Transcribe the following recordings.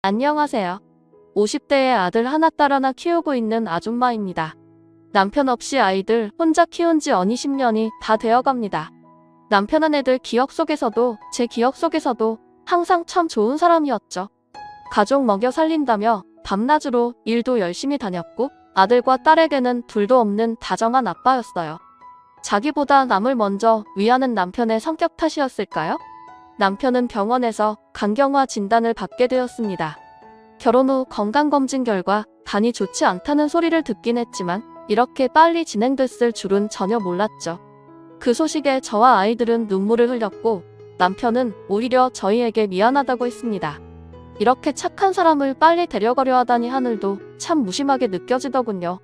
안녕하세요. 50대의 아들 하나 딸 하나 키우고 있는 아줌마입니다. 남편 없이 아이들 혼자 키운 지 어니 10년이 다 되어갑니다. 남편은 애들 기억 속에서도 제 기억 속에서도 항상 참 좋은 사람이었죠. 가족 먹여 살린다며 밤낮으로 일도 열심히 다녔고 아들과 딸에게는 둘도 없는 다정한 아빠였어요. 자기보다 남을 먼저 위하는 남편의 성격 탓이었을까요? 남편은 병원에서 간경화 진단을 받게 되었습니다. 결혼 후 건강검진 결과 간이 좋지 않다는 소리를 듣긴 했지만 이렇게 빨리 진행됐을 줄은 전혀 몰랐죠. 그 소식에 저와 아이들은 눈물을 흘렸고 남편은 오히려 저희에게 미안하다고 했습니다. 이렇게 착한 사람을 빨리 데려가려 하다니 하늘도 참 무심하게 느껴지더군요.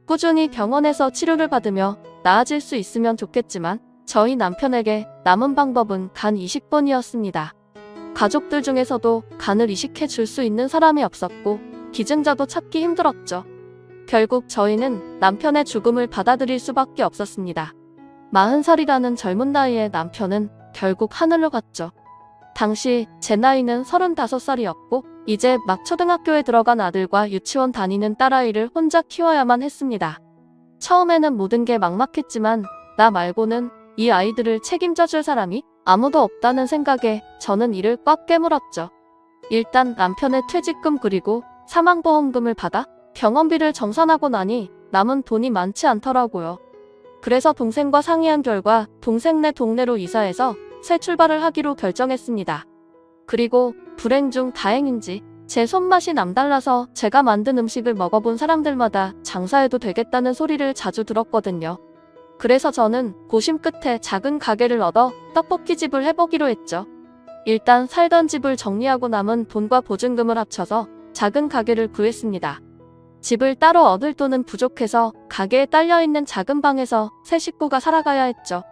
꾸준히 병원에서 치료를 받으며 나아질 수 있으면 좋겠지만 저희 남편에게 남은 방법은 간 이식뿐이었습니다. 가족들 중에서도 간을 이식해 줄 수 있는 사람이 없었고 기증자도 찾기 힘들었죠. 결국 저희는 남편의 죽음을 받아들일 수밖에 없었습니다. 40살이라는 젊은 나이에 남편은 결국 하늘로 갔죠. 당시 제 나이는 35살이었고 이제 막 초등학교에 들어간 아들과 유치원 다니는 딸아이를 혼자 키워야만 했습니다. 처음에는 모든 게 막막했지만 나 말고는 이 아이들을 책임져 줄 사람이 아무도 없다는 생각에 저는 이를 꽉 깨물었죠. 일단 남편의 퇴직금 그리고 사망보험금을 받아 병원비를 정산하고 나니 남은 돈이 많지 않더라고요. 그래서 동생과 상의한 결과 동생네 동네로 이사해서 새 출발을 하기로 결정했습니다. 그리고 불행 중 다행인지 제 손맛이 남달라서 제가 만든 음식을 먹어본 사람들마다 장사해도 되겠다는 소리를 자주 들었거든요. 그래서 저는 고심 끝에 작은 가게를 얻어 떡볶이집을 해보기로 했죠. 일단 살던 집을 정리하고 남은 돈과 보증금을 합쳐서 작은 가게를 구했습니다. 집을 따로 얻을 돈은 부족해서 가게에 딸려있는 작은 방에서 세 식구가 살아가야 했죠.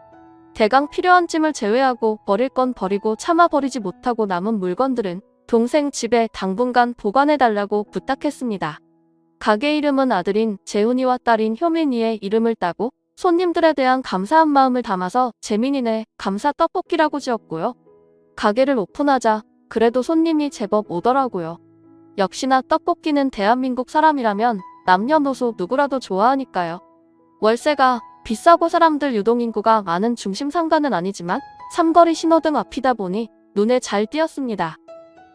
대강 필요한 짐을 제외하고 버릴 건 버리고 차마 버리지 못하고 남은 물건들은 동생 집에 당분간 보관해달라고 부탁했습니다. 가게 이름은 아들인 재훈이와 딸인 효민이의 이름을 따고 손님들에 대한 감사한 마음을 담아서 재민이네 감사 떡볶이라고 지었고요. 가게를 오픈하자 그래도 손님이 제법 오더라고요. 역시나 떡볶이는 대한민국 사람이라면 남녀노소 누구라도 좋아하니까요. 월세가 비싸고 사람들 유동인구가 많은 중심 상가는 아니지만 삼거리 신호등 앞이다 보니 눈에 잘 띄었습니다.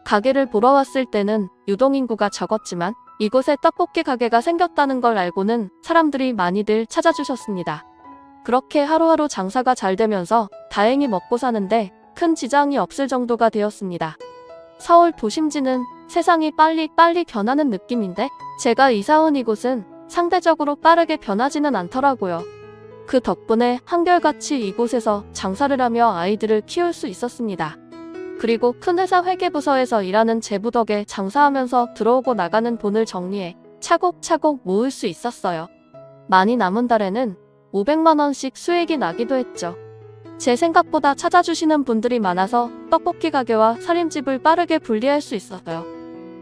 가게를 보러 왔을 때는 유동인구가 적었지만 이곳에 떡볶이 가게가 생겼다는 걸 알고는 사람들이 많이들 찾아주셨습니다. 그렇게 하루하루 장사가 잘 되면서 다행히 먹고 사는데 큰 지장이 없을 정도가 되었습니다. 서울 도심지는 세상이 빨리 변하는 느낌인데 제가 이사 온 이곳은 상대적으로 빠르게 변하지는 않더라고요. 그 덕분에 한결같이 이곳에서 장사를 하며 아이들을 키울 수 있었습니다. 그리고 큰 회사 회계부서에서 일하는 제부 덕에 장사하면서 들어오고 나가는 돈을 정리해 차곡차곡 모을 수 있었어요. 많이 남은 달에는 500만 원씩 수익이 나기도 했죠. 제 생각보다 찾아주시는 분들이 많아서 떡볶이 가게와 살림집을 빠르게 분리할 수 있었어요.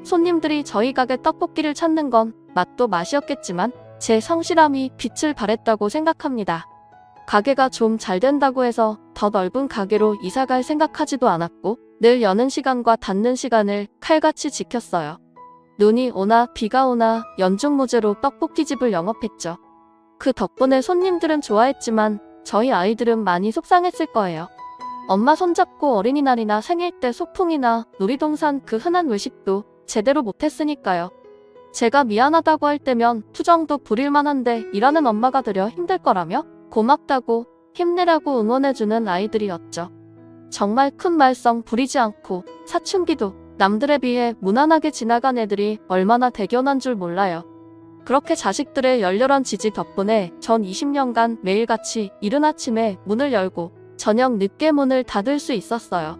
손님들이 저희 가게 떡볶이를 찾는 건 맛도 맛이었겠지만 제 성실함이 빛을 발했다고 생각합니다. 가게가 좀 잘 된다고 해서 더 넓은 가게로 이사갈 생각하지도 않았고 늘 여는 시간과 닫는 시간을 칼같이 지켰어요. 눈이 오나 비가 오나 연중무죄로 떡볶이집을 영업했죠. 그 덕분에 손님들은 좋아했지만 저희 아이들은 많이 속상했을 거예요. 엄마 손잡고 어린이날이나 생일 때 소풍이나 놀이동산 그 흔한 외식도 제대로 못했으니까요. 제가 미안하다고 할 때면 투정도 부릴만 한데 일하는 엄마가 되려 힘들 거라며 고맙다고 힘내라고 응원해주는 아이들이었죠. 정말 큰 말썽 부리지 않고 사춘기도 남들에 비해 무난하게 지나간 애들이 얼마나 대견한 줄 몰라요. 그렇게 자식들의 열렬한 지지 덕분에 전 20년간 매일같이 이른 아침에 문을 열고 저녁 늦게 문을 닫을 수 있었어요.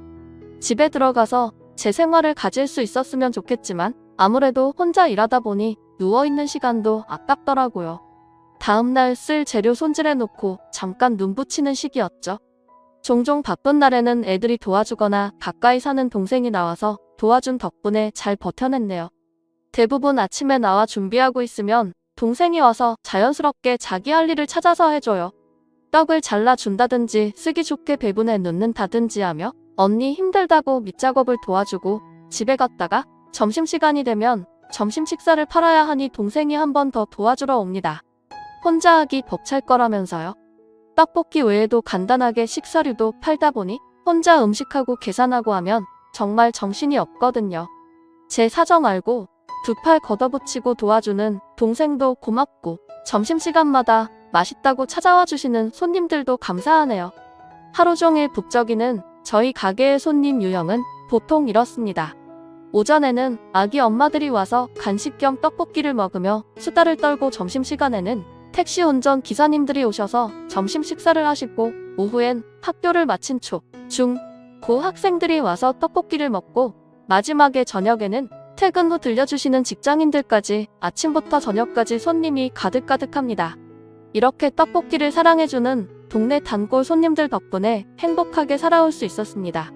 집에 들어가서 제 생활을 가질 수 있었으면 좋겠지만 아무래도 혼자 일하다 보니 누워있는 시간도 아깝더라고요. 다음날 쓸 재료 손질해놓고 잠깐 눈 붙이는 시기였죠. 종종 바쁜 날에는 애들이 도와주거나 가까이 사는 동생이 나와서 도와준 덕분에 잘 버텨냈네요. 대부분 아침에 나와 준비하고 있으면 동생이 와서 자연스럽게 자기 할 일을 찾아서 해줘요. 떡을 잘라준다든지 쓰기 좋게 배분해 놓는다든지 하며 언니 힘들다고 밑작업을 도와주고 집에 갔다가 점심시간이 되면 점심 식사를 팔아야 하니 동생이 한 번 더 도와주러 옵니다. 혼자 하기 벅찰 거라면서요. 떡볶이 외에도 간단하게 식사류도 팔다 보니 혼자 음식하고 계산하고 하면 정말 정신이 없거든요. 제 사정 알고 두 팔 걷어붙이고 도와주는 동생도 고맙고 점심시간마다 맛있다고 찾아와 주시는 손님들도 감사하네요. 하루 종일 북적이는 저희 가게의 손님 유형은 보통 이렇습니다. 오전에는 아기 엄마들이 와서 간식 겸 떡볶이를 먹으며 수다를 떨고 점심시간에는 택시 운전 기사님들이 오셔서 점심 식사를 하시고 오후엔 학교를 마친 초, 중, 고 학생들이 와서 떡볶이를 먹고 마지막에 저녁에는 퇴근 후 들려주시는 직장인들까지 아침부터 저녁까지 손님이 가득가득합니다. 이렇게 떡볶이를 사랑해주는 동네 단골 손님들 덕분에 행복하게 살아올 수 있었습니다.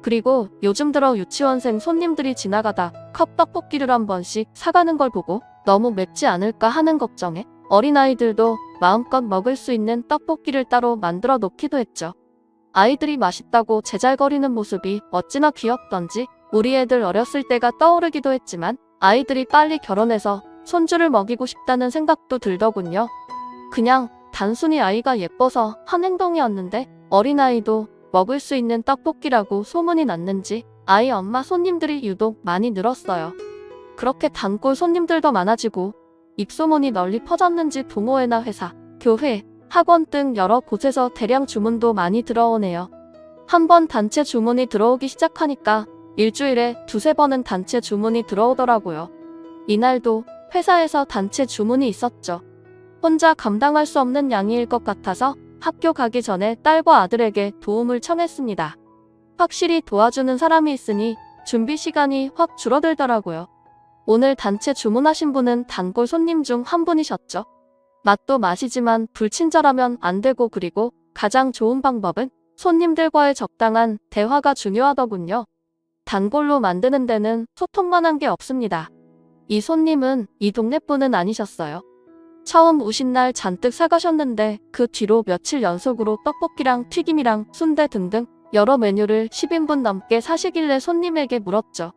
그리고 요즘 들어 유치원생 손님들이 지나가다 컵 떡볶이를 한 번씩 사가는 걸 보고 너무 맵지 않을까 하는 걱정에 어린아이들도 마음껏 먹을 수 있는 떡볶이를 따로 만들어 놓기도 했죠. 아이들이 맛있다고 제잘거리는 모습이 어찌나 귀엽던지 우리 애들 어렸을 때가 떠오르기도 했지만 아이들이 빨리 결혼해서 손주를 먹이고 싶다는 생각도 들더군요. 그냥 단순히 아이가 예뻐서 한 행동이었는데 어린아이도 먹을 수 있는 떡볶이라고 소문이 났는지 아이 엄마 손님들이 유독 많이 늘었어요. 그렇게 단골 손님들도 많아지고 입소문이 널리 퍼졌는지 동호회나 회사, 교회, 학원 등 여러 곳에서 대량 주문도 많이 들어오네요. 한번 단체 주문이 들어오기 시작하니까 일주일에 두세 번은 단체 주문이 들어오더라고요. 이날도 회사에서 단체 주문이 있었죠. 혼자 감당할 수 없는 양일 것 같아서 학교 가기 전에 딸과 아들에게 도움을 청했습니다. 확실히 도와주는 사람이 있으니 준비 시간이 확 줄어들더라고요. 오늘 단체 주문하신 분은 단골 손님 중 한 분이셨죠. 맛도 맛이지만 불친절하면 안 되고 그리고 가장 좋은 방법은 손님들과의 적당한 대화가 중요하더군요. 단골로 만드는 데는 소통만 한 게 없습니다. 이 손님은 이 동네 분은 아니셨어요. 처음 오신 날 잔뜩 사가셨는데 그 뒤로 며칠 연속으로 떡볶이랑 튀김이랑 순대 등등 여러 메뉴를 10인분 넘게 사시길래 손님에게 물었죠.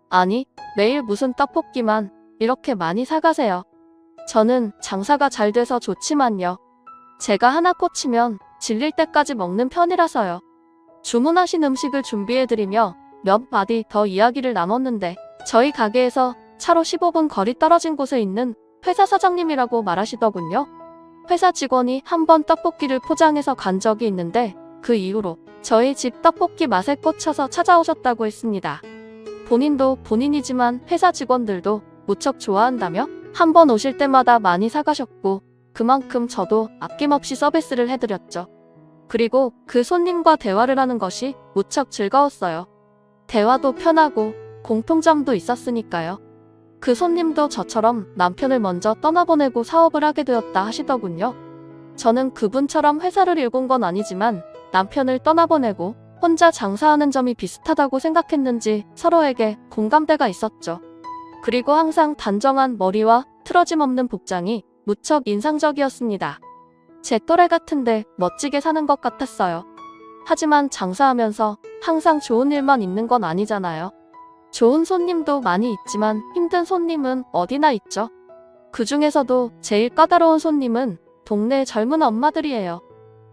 아니, 매일 무슨 떡볶이만 이렇게 많이 사가세요. 저는 장사가 잘 돼서 좋지만요. 제가 하나 꽂히면 질릴 때까지 먹는 편이라서요. 주문하신 음식을 준비해드리며 몇 마디 더 이야기를 나눴는데 저희 가게에서 차로 15분 거리 떨어진 곳에 있는 회사 사장님이라고 말하시더군요. 회사 직원이 한 번 떡볶이를 포장해서 간 적이 있는데 그 이후로 저희 집 떡볶이 맛에 꽂혀서 찾아오셨다고 했습니다. 본인도 본인이지만 회사 직원들도 무척 좋아한다며 한 번 오실 때마다 많이 사가셨고 그만큼 저도 아낌없이 서비스를 해드렸죠. 그리고 그 손님과 대화를 하는 것이 무척 즐거웠어요. 대화도 편하고 공통점도 있었으니까요. 그 손님도 저처럼 남편을 먼저 떠나보내고 사업을 하게 되었다 하시더군요. 저는 그분처럼 회사를 일군 건 아니지만 남편을 떠나보내고 혼자 장사하는 점이 비슷하다고 생각했는지 서로에게 공감대가 있었죠. 그리고 항상 단정한 머리와 틀어짐 없는 복장이 무척 인상적이었습니다. 제 또래 같은데 멋지게 사는 것 같았어요. 하지만 장사하면서 항상 좋은 일만 있는 건 아니잖아요. 좋은 손님도 많이 있지만 힘든 손님은 어디나 있죠. 그 중에서도 제일 까다로운 손님은 동네 젊은 엄마들이에요.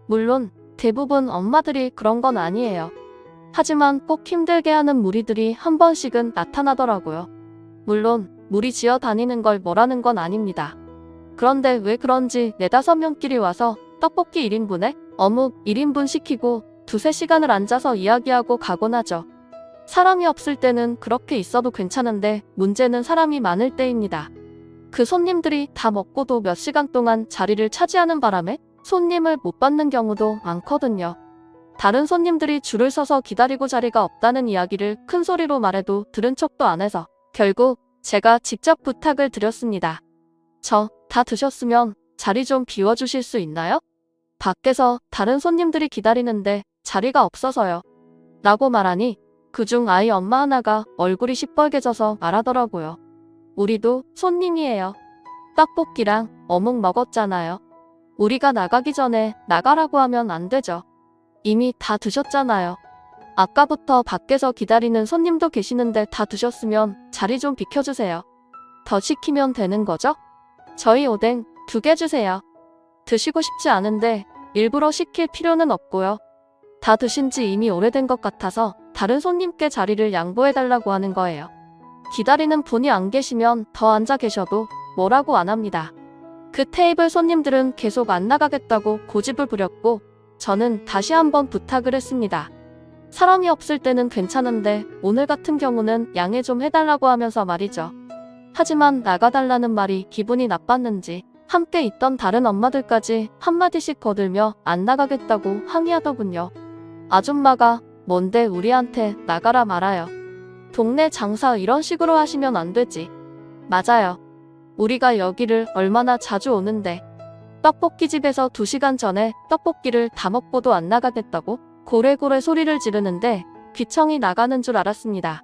물론 대부분 엄마들이 그런 건 아니에요. 하지만 꼭 힘들게 하는 무리들이 한 번씩은 나타나더라고요. 물론 무리지어 다니는 걸 뭐라는 건 아닙니다. 그런데 왜 그런지 4~5명끼리 와서 떡볶이 1인분에 어묵 1인분 시키고 두세 시간을 앉아서 이야기하고 가곤 하죠. 사람이 없을 때는 그렇게 있어도 괜찮은데 문제는 사람이 많을 때입니다. 그 손님들이 다 먹고도 몇 시간 동안 자리를 차지하는 바람에 손님을 못 받는 경우도 많거든요. 다른 손님들이 줄을 서서 기다리고 자리가 없다는 이야기를 큰 소리로 말해도 들은 척도 안 해서 결국 제가 직접 부탁을 드렸습니다. 저 다 드셨으면 자리 좀 비워주실 수 있나요? 밖에서 다른 손님들이 기다리는데 자리가 없어서요. 라고 말하니 그중 아이 엄마 하나가 얼굴이 시뻘개져서 말하더라고요. 우리도 손님이에요. 떡볶이랑 어묵 먹었잖아요. 우리가 나가기 전에 나가라고 하면 안 되죠. 이미 다 드셨잖아요. 아까부터 밖에서 기다리는 손님도 계시는데 다 드셨으면 자리 좀 비켜주세요. 더 시키면 되는 거죠? 저희 오뎅 2개 주세요. 드시고 싶지 않은데 일부러 시킬 필요는 없고요. 다 드신 지 이미 오래된 것 같아서 다른 손님께 자리를 양보해달라고 하는 거예요. 기다리는 분이 안 계시면 더 앉아 계셔도 뭐라고 안 합니다. 그 테이블 손님들은 계속 안 나가겠다고 고집을 부렸고 저는 다시 한번 부탁을 했습니다. 사람이 없을 때는 괜찮은데 오늘 같은 경우는 양해 좀 해달라고 하면서 말이죠. 하지만 나가달라는 말이 기분이 나빴는지 함께 있던 다른 엄마들까지 한마디씩 거들며 안 나가겠다고 항의하더군요. 아줌마가 뭔데 우리한테 나가라 말아요. 동네 장사 이런 식으로 하시면 안 되지. 맞아요. 우리가 여기를 얼마나 자주 오는데 떡볶이집에서 2시간 전에 떡볶이를 다 먹고도 안 나가겠다고 고래고래 소리를 지르는데 귀청이 나가는 줄 알았습니다.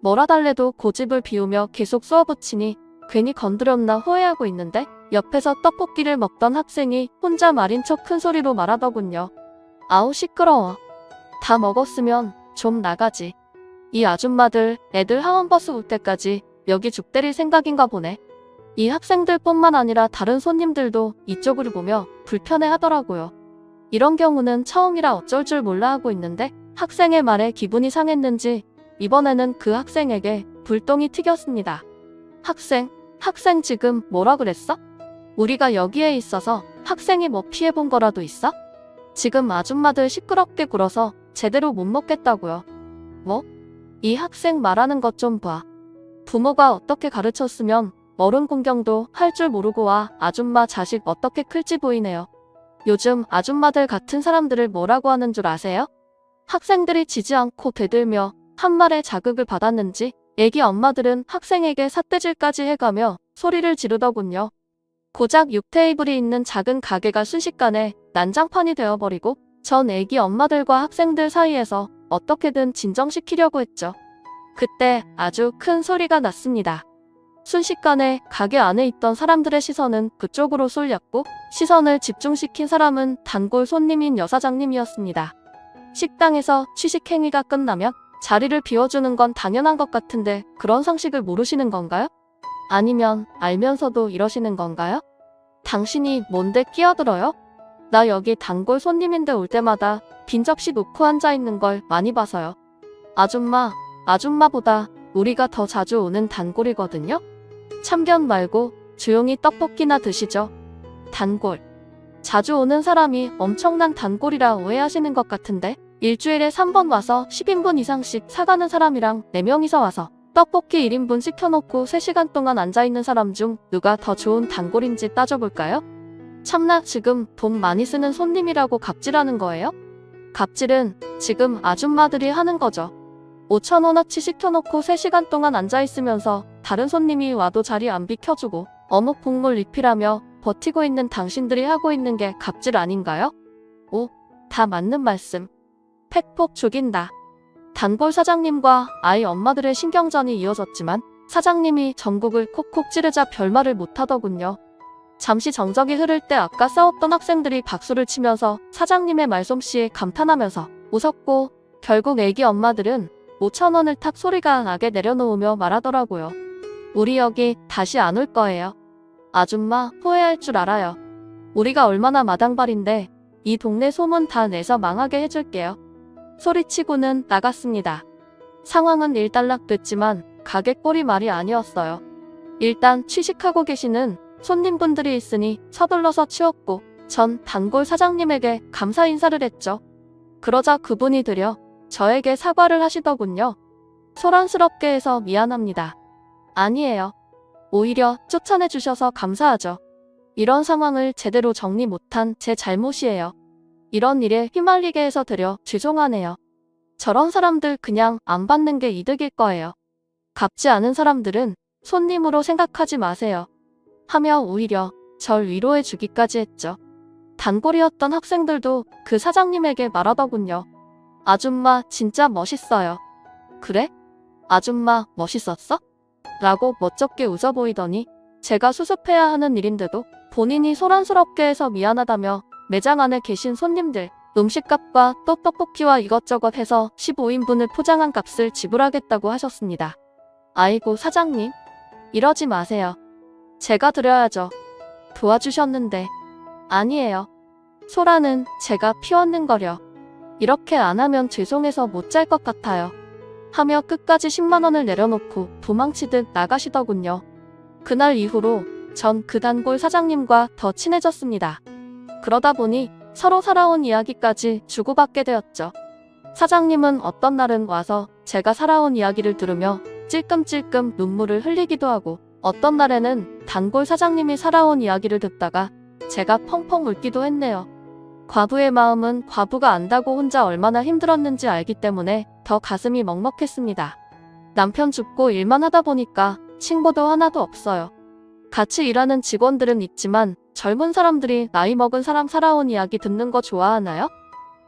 뭐라 달래도 고집을 비우며 계속 쏘아붙이니 괜히 건드렸나 후회하고 있는데 옆에서 떡볶이를 먹던 학생이 혼자 말인 척 큰 소리로 말하더군요. 아우 시끄러워. 다 먹었으면 좀 나가지. 이 아줌마들 애들 하원버스 올 때까지 여기 죽 때릴 생각인가 보네. 이 학생들뿐만 아니라 다른 손님들도 이쪽을 보며 불편해 하더라고요. 이런 경우는 처음이라 어쩔 줄 몰라 하고 있는데 학생의 말에 기분이 상했는지 이번에는 그 학생에게 불똥이 튀겼습니다. 학생 지금 뭐라 그랬어? 우리가 여기에 있어서 학생이 뭐 피해본 거라도 있어? 지금 아줌마들 시끄럽게 굴어서 제대로 못 먹겠다고요. 뭐? 이 학생 말하는 것 좀 봐. 부모가 어떻게 가르쳤으면 어른 공경도 할 줄 모르고 와 아줌마 자식 어떻게 클지 보이네요. 요즘 아줌마들 같은 사람들을 뭐라고 하는 줄 아세요? 학생들이 지지 않고 대들며 한 말에 자극을 받았는지 애기 엄마들은 학생에게 삿대질까지 해가며 소리를 지르더군요. 고작 6테이블이 있는 작은 가게가 순식간에 난장판이 되어버리고 전 애기 엄마들과 학생들 사이에서 어떻게든 진정시키려고 했죠. 그때 아주 큰 소리가 났습니다. 순식간에 가게 안에 있던 사람들의 시선은 그쪽으로 쏠렸고 시선을 집중시킨 사람은 단골 손님인 여사장님이었습니다. 식당에서 취식행위가 끝나면 자리를 비워주는 건 당연한 것 같은데 그런 상식을 모르시는 건가요? 아니면 알면서도 이러시는 건가요? 당신이 뭔데 끼어들어요? 나 여기 단골 손님인데 올 때마다 빈 접시 놓고 앉아있는 걸 많이 봐서요. 아줌마보다 우리가 더 자주 오는 단골이거든요? 참견 말고 조용히 떡볶이나 드시죠. 단골. 자주 오는 사람이 엄청난 단골이라 오해하시는 것 같은데 일주일에 3번 와서 10인분 이상씩 사가는 사람이랑 4명이서 와서 떡볶이 1인분 시켜놓고 3시간 동안 앉아있는 사람 중 누가 더 좋은 단골인지 따져볼까요? 참나 지금 돈 많이 쓰는 손님이라고 갑질하는 거예요? 갑질은 지금 아줌마들이 하는 거죠. 5,000원어치 시켜놓고 3시간 동안 앉아있으면서 다른 손님이 와도 자리 안 비켜주고 어묵 국물 리필하며 버티고 있는 당신들이 하고 있는 게 갑질 아닌가요? 오, 다 맞는 말씀. 팩폭 죽인다. 단골 사장님과 아이 엄마들의 신경전이 이어졌지만 사장님이 전국을 콕콕 찌르자 별말을 못하더군요. 잠시 정적이 흐를 때 아까 싸웠던 학생들이 박수를 치면서 사장님의 말솜씨에 감탄하면서 웃었고 결국 애기 엄마들은 5,000원을 탁 소리가 나게 내려놓으며 말하더라고요. 우리 여기 다시 안 올 거예요. 아줌마 후회할 줄 알아요. 우리가 얼마나 마당발인데 이 동네 소문 다 내서 망하게 해줄게요. 소리치고는 나갔습니다. 상황은 일단락됐지만 가게 꼴이 말이 아니었어요. 일단 취식하고 계시는 손님분들이 있으니 서둘러서 치웠고 전 단골 사장님에게 감사 인사를 했죠. 그러자 그분이 들여 저에게 사과를 하시더군요. 소란스럽게 해서 미안합니다. 아니에요. 오히려 쫓아내 주셔서 감사하죠. 이런 상황을 제대로 정리 못한 제 잘못이에요. 이런 일에 휘말리게 해서 드려 죄송하네요. 저런 사람들 그냥 안 받는 게 이득일 거예요. 갚지 않은 사람들은 손님으로 생각하지 마세요. 하며 오히려 절 위로해 주기까지 했죠. 단골이었던 학생들도 그 사장님에게 말하더군요. 아줌마 진짜 멋있어요. 그래? 아줌마 멋있었어? 라고 멋쩍게 웃어 보이더니 제가 수습해야 하는 일인데도 본인이 소란스럽게 해서 미안하다며 매장 안에 계신 손님들 음식값과 또 떡볶이와 이것저것 해서 15인분을 포장한 값을 지불하겠다고 하셨습니다. 아이고 사장님, 이러지 마세요. 제가 드려야죠. 도와주셨는데. 아니에요. 소라는 제가 피웠는 거려. 이렇게 안 하면 죄송해서 못 잘 것 같아요. 하며 끝까지 10만 원을 내려놓고 도망치듯 나가시더군요. 그날 이후로 전 그 단골 사장님과 더 친해졌습니다. 그러다 보니 서로 살아온 이야기까지 주고받게 되었죠. 사장님은 어떤 날은 와서 제가 살아온 이야기를 들으며 찔끔찔끔 눈물을 흘리기도 하고, 어떤 날에는 단골 사장님이 살아온 이야기를 듣다가 제가 펑펑 울기도 했네요. 과부의 마음은 과부가 안다고 혼자 얼마나 힘들었는지 알기 때문에 더 가슴이 먹먹했습니다. 남편 죽고 일만 하다 보니까 친구도 하나도 없어요. 같이 일하는 직원들은 있지만 젊은 사람들이 나이 먹은 사람 살아온 이야기 듣는 거 좋아하나요?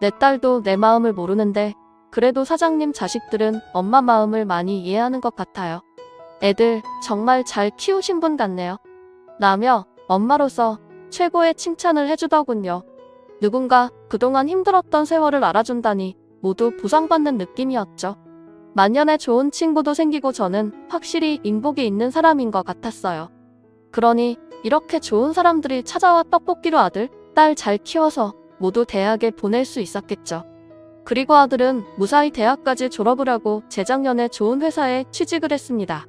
내 딸도 내 마음을 모르는데 그래도 사장님 자식들은 엄마 마음을 많이 이해하는 것 같아요. 애들 정말 잘 키우신 분 같네요. 라며 엄마로서 최고의 칭찬을 해주더군요. 누군가 그동안 힘들었던 세월을 알아준다니 모두 보상받는 느낌이었죠. 만년에 좋은 친구도 생기고 저는 확실히 인복이 있는 사람인 것 같았어요. 그러니 이렇게 좋은 사람들이 찾아와 떡볶이로 아들, 딸 잘 키워서 모두 대학에 보낼 수 있었겠죠. 그리고 아들은 무사히 대학까지 졸업을 하고 재작년에 좋은 회사에 취직을 했습니다.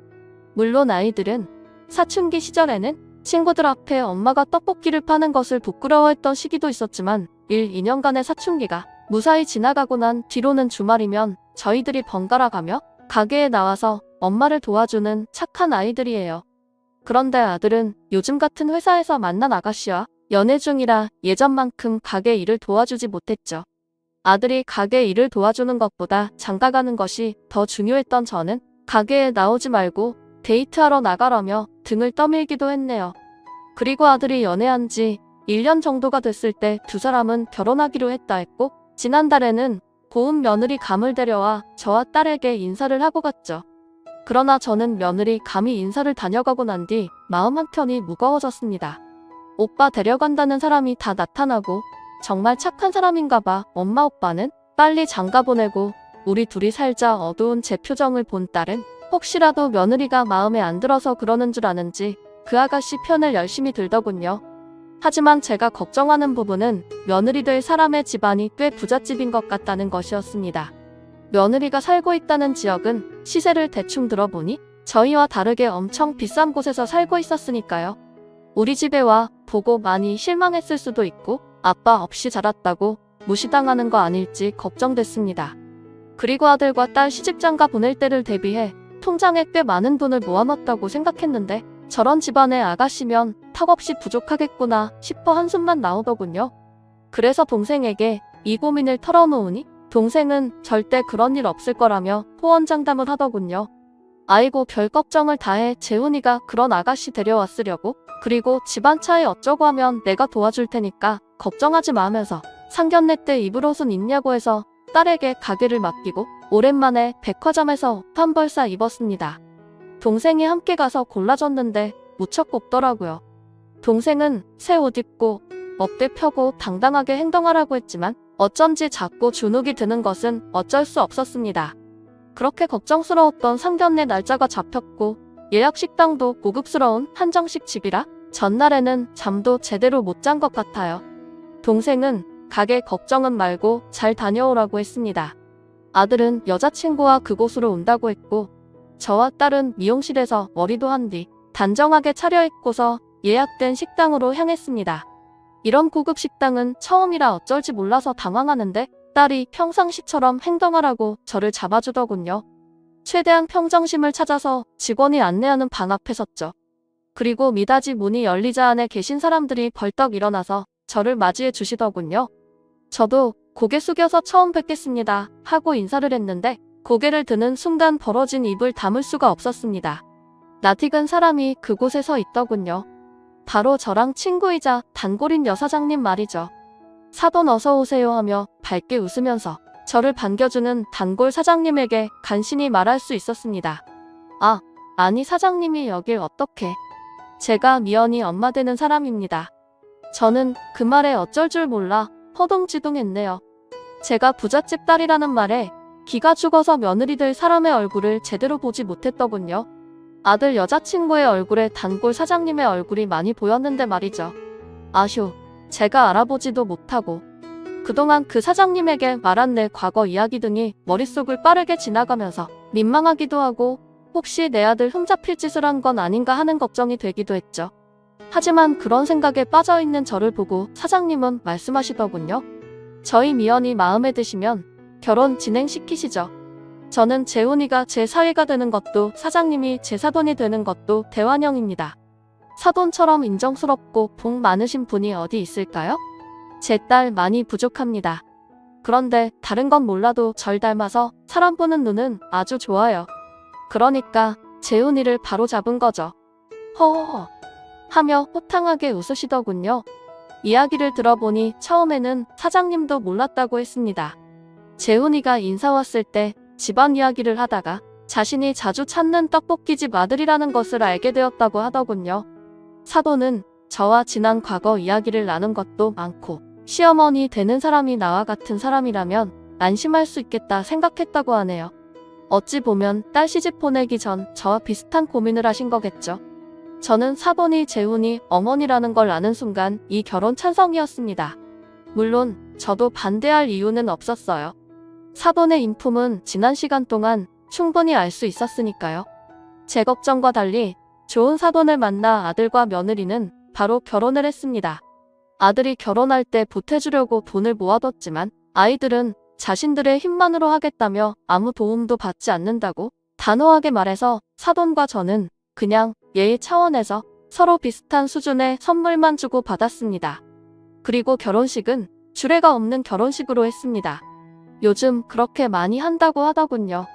물론 아이들은 사춘기 시절에는 친구들 앞에 엄마가 떡볶이를 파는 것을 부끄러워했던 시기도 있었지만 1, 2년간의 사춘기가 무사히 지나가고 난 뒤로는 주말이면 저희들이 번갈아 가며 가게에 나와서 엄마를 도와주는 착한 아이들이에요. 그런데 아들은 요즘 같은 회사에서 만난 아가씨와 연애 중이라 예전만큼 가게 일을 도와주지 못했죠. 아들이 가게 일을 도와주는 것보다 장가가는 것이 더 중요했던 저는 가게에 나오지 말고 데이트하러 나가라며 등을 떠밀기도 했네요. 그리고 아들이 연애한 지 1년 정도가 됐을 때 두 사람은 결혼하기로 했다 했고, 지난달에는 고운 며느리 감을 데려와 저와 딸에게 인사를 하고 갔죠. 그러나 저는 며느리 감이 인사를 다녀가고 난 뒤 마음 한켠이 무거워졌습니다. 오빠 데려간다는 사람이 다 나타나고 정말 착한 사람인가 봐. 엄마 오빠는 빨리 장가 보내고 우리 둘이 살자. 어두운 제 표정을 본 딸은 혹시라도 며느리가 마음에 안 들어서 그러는 줄 아는지 그 아가씨 편을 열심히 들더군요. 하지만 제가 걱정하는 부분은 며느리 될 사람의 집안이 꽤 부잣집인 것 같다는 것이었습니다. 며느리가 살고 있다는 지역은 시세를 대충 들어보니 저희와 다르게 엄청 비싼 곳에서 살고 있었으니까요. 우리 집에 와 보고 많이 실망했을 수도 있고 아빠 없이 자랐다고 무시당하는 거 아닐지 걱정됐습니다. 그리고 아들과 딸 시집장가 보낼 때를 대비해 통장에 꽤 많은 돈을 모아놨다고 생각했는데 저런 집안의 아가씨면 턱없이 부족하겠구나 싶어 한숨만 나오더군요. 그래서 동생에게 이 고민을 털어놓으니 동생은 절대 그런 일 없을 거라며 호언장담을 하더군요. 아이고 별 걱정을 다해. 재훈이가 그런 아가씨 데려왔으려고. 그리고 집안 차에 어쩌고 하면 내가 도와줄 테니까 걱정하지 마 하면서 상견례 때 입을 옷은 있냐고 해서 딸에게 가게를 맡기고 오랜만에 백화점에서 옷 한 벌 사 입었습니다. 동생이 함께 가서 골라줬는데 무척 곱더라고요. 동생은 새 옷 입고 어깨 펴고 당당하게 행동하라고 했지만 어쩐지 자꾸 주눅이 드는 것은 어쩔 수 없었습니다. 그렇게 걱정스러웠던 상견례 날짜가 잡혔고 예약 식당도 고급스러운 한정식 집이라 전날에는 잠도 제대로 못 잔 것 같아요. 동생은 가게 걱정은 말고 잘 다녀오라고 했습니다. 아들은 여자친구와 그곳으로 온다고 했고 저와 딸은 미용실에서 머리도 한 뒤 단정하게 차려입고서 예약된 식당으로 향했습니다. 이런 고급 식당은 처음이라 어쩔지 몰라서 당황하는데 딸이 평상시처럼 행동하라고 저를 잡아주더군요. 최대한 평정심을 찾아서 직원이 안내하는 방 앞에 섰죠. 그리고 미닫이 문이 열리자 안에 계신 사람들이 벌떡 일어나서 저를 맞이해 주시더군요. 저도 고개 숙여서 처음 뵙겠습니다 하고 인사를 했는데 고개를 드는 순간 벌어진 입을 다물 수가 없었습니다. 낯익은 사람이 그곳에 서 있더군요. 바로 저랑 친구이자 단골인 여사장님 말이죠. 사돈 어서 오세요 하며 밝게 웃으면서 저를 반겨주는 단골 사장님에게 간신히 말할 수 있었습니다. 아니 사장님이 여길 어떻게. 제가 미연이 엄마 되는 사람입니다. 저는 그 말에 어쩔 줄 몰라 허둥지둥했네요. 제가 부잣집 딸이라는 말에 기가 죽어서 며느리들 사람의 얼굴을 제대로 보지 못했더군요. 아들 여자친구의 얼굴에 단골 사장님의 얼굴이 많이 보였는데 말이죠. 아휴, 제가 알아보지도 못하고 그동안 그 사장님에게 말한 내 과거 이야기 등이 머릿속을 빠르게 지나가면서 민망하기도 하고 혹시 내 아들 흠잡힐 짓을 한 건 아닌가 하는 걱정이 되기도 했죠. 하지만 그런 생각에 빠져있는 저를 보고 사장님은 말씀하시더군요. 저희 미연이 마음에 드시면 결혼 진행시키시죠. 저는 재훈이가 제 사위가 되는 것도 사장님이 제 사돈이 되는 것도 대환영입니다. 사돈처럼 인정스럽고 복 많으신 분이 어디 있을까요? 제 딸 많이 부족합니다. 그런데 다른 건 몰라도 절 닮아서 사람 보는 눈은 아주 좋아요. 그러니까 재훈이를 바로 잡은 거죠. 허허허 하며 호탕하게 웃으시더군요. 이야기를 들어보니 처음에는 사장님도 몰랐다고 했습니다. 재훈이가 인사 왔을 때 집안 이야기를 하다가 자신이 자주 찾는 떡볶이집 아들이라는 것을 알게 되었다고 하더군요. 사돈은 저와 지난 과거 이야기를 나눈 것도 많고 시어머니 되는 사람이 나와 같은 사람이라면 안심할 수 있겠다 생각했다고 하네요. 어찌 보면 딸 시집 보내기 전 저와 비슷한 고민을 하신 거겠죠. 저는 사돈이 재훈이 어머니라는 걸 아는 순간 이 결혼 찬성이었습니다. 물론 저도 반대할 이유는 없었어요. 사돈의 인품은 지난 시간 동안 충분히 알 수 있었으니까요. 제 걱정과 달리 좋은 사돈을 만나 아들과 며느리는 바로 결혼을 했습니다. 아들이 결혼할 때 보태주려고 돈을 모아뒀지만 아이들은 자신들의 힘만으로 하겠다며 아무 도움도 받지 않는다고 단호하게 말해서 사돈과 저는 그냥 예의 차원에서 서로 비슷한 수준의 선물만 주고 받았습니다. 그리고 결혼식은 주례가 없는 결혼식으로 했습니다. 요즘 그렇게 많이 한다고 하더군요.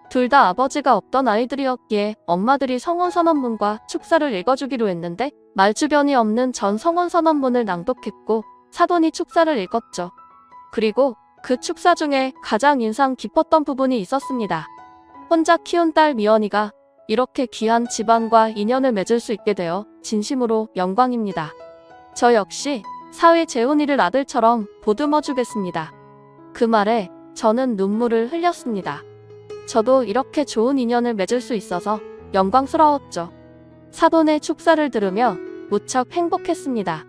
둘 다 아버지가 없던 아이들이었기에 엄마들이 성혼선언문과 축사를 읽어주기로 했는데 말주변이 없는 전 성혼선언문을 낭독했고 사돈이 축사를 읽었죠. 그리고 그 축사 중에 가장 인상 깊었던 부분이 있었습니다. 혼자 키운 딸 미연이가 이렇게 귀한 집안과 인연을 맺을 수 있게 되어 진심으로 영광입니다. 저 역시 사위 재훈이를 아들처럼 보듬어 주겠습니다. 그 말에 저는 눈물을 흘렸습니다. 저도 이렇게 좋은 인연을 맺을 수 있어서 영광스러웠죠. 사돈의 축사를 들으며 무척 행복했습니다.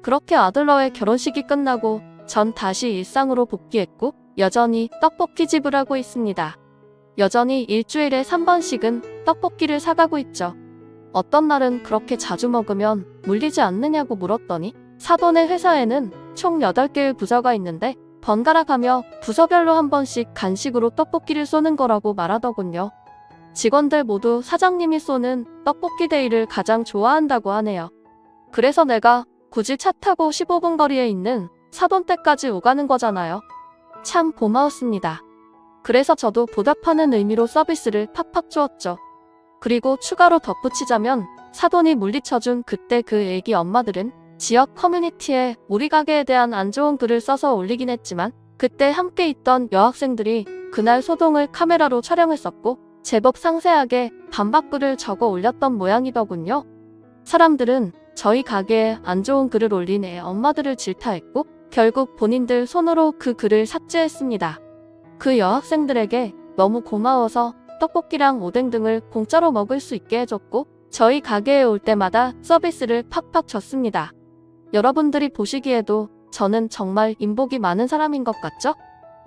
그렇게 아들러의 결혼식이 끝나고 전 다시 일상으로 복귀했고 여전히 떡볶이집을 하고 있습니다. 여전히 일주일에 3번씩은 떡볶이를 사가고 있죠. 어떤 날은 그렇게 자주 먹으면 물리지 않느냐고 물었더니 사돈의 회사에는 총 8개의 부서가 있는데 번갈아 가며 부서별로 한 번씩 간식으로 떡볶이를 쏘는 거라고 말하더군요. 직원들 모두 사장님이 쏘는 떡볶이 데이를 가장 좋아한다고 하네요. 그래서 내가 굳이 차 타고 15분 거리에 있는 사돈 댁까지 오가는 거잖아요. 참 고마웠습니다. 그래서 저도 보답하는 의미로 서비스를 팍팍 주었죠. 그리고 추가로 덧붙이자면 사돈이 물리쳐준 그때 그 애기 엄마들은 지역 커뮤니티에 우리 가게에 대한 안 좋은 글을 써서 올리긴 했지만 그때 함께 있던 여학생들이 그날 소동을 카메라로 촬영했었고 제법 상세하게 반박글을 적어 올렸던 모양이더군요. 사람들은 저희 가게에 안 좋은 글을 올린 애 엄마들을 질타했고 결국 본인들 손으로 그 글을 삭제했습니다. 그 여학생들에게 너무 고마워서 떡볶이랑 오뎅 등을 공짜로 먹을 수 있게 해줬고 저희 가게에 올 때마다 서비스를 팍팍 줬습니다. 여러분들이 보시기에도 저는 정말 인복이 많은 사람인 것 같죠?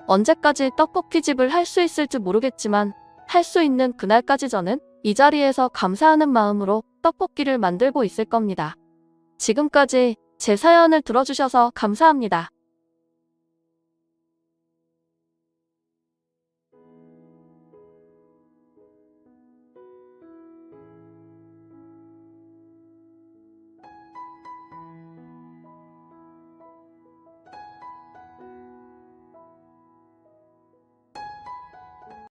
언제까지 떡볶이집을 할 수 있을지 모르겠지만 할 수 있는 그날까지 저는 이 자리에서 감사하는 마음으로 떡볶이를 만들고 있을 겁니다. 지금까지 제 사연을 들어주셔서 감사합니다.